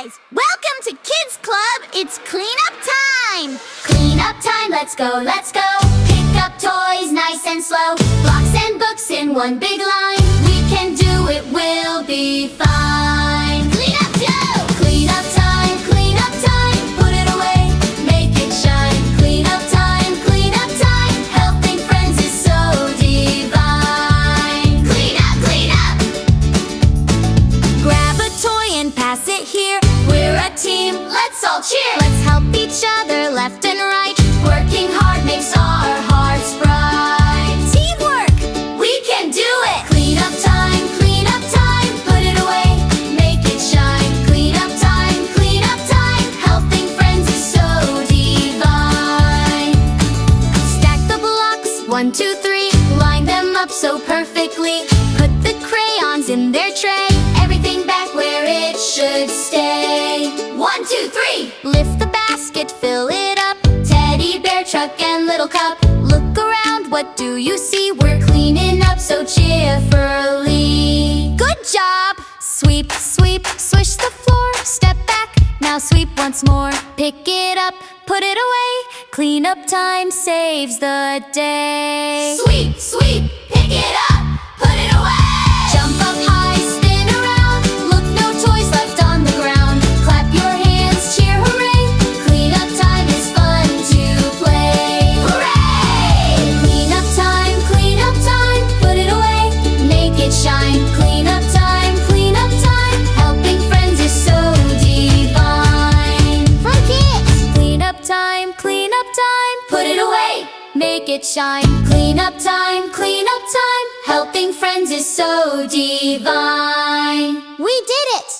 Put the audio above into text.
guys! Welcome to Kids Club! It's cleanup time! Cleanup time, let's go, let's go! Pick up toys nice and slow. Blocks and books in one big line. We can do it, we'll be fine. Cleanup time! Cleanup time, cleanup time. Put it away, make it shine. Cleanup time, helping friends is so divine. Clean up, clean up! Grab a toy and pass it here. We're a team, let's all cheer. Let's help each other left and right. Working hard makes our hearts bright. Teamwork! We can do it! Clean up time, put it away, make it shine. Clean up time, helping friends is so divine. Stack the blocks, 1, 2, 3. Line them up so perfectly. Put the crayons in their tray. Everything back where it should stay. 1, 2, 3. Lift the basket, fill it up. Teddy bear, truck, and little cup. Look around, what do you see? We're cleaning up so cheerfully. Good job! Sweep, sweep, swish the floor. Step back, now sweep once more. Pick it up, put it away. Cleanup time saves the day. Sweep, sweep, pick it up, put it away. Jump up high, spin around. Look, no toys left on the ground. Clap your hands, cheer, hooray. Cleanup time is fun to play. Hooray! Cleanup time, put it away, make it shine. Cleanup time, helping friends is so divine. From kids! Cleanup time, put it away, make it shine. Cleanup time, helping friends is so divine. We did it!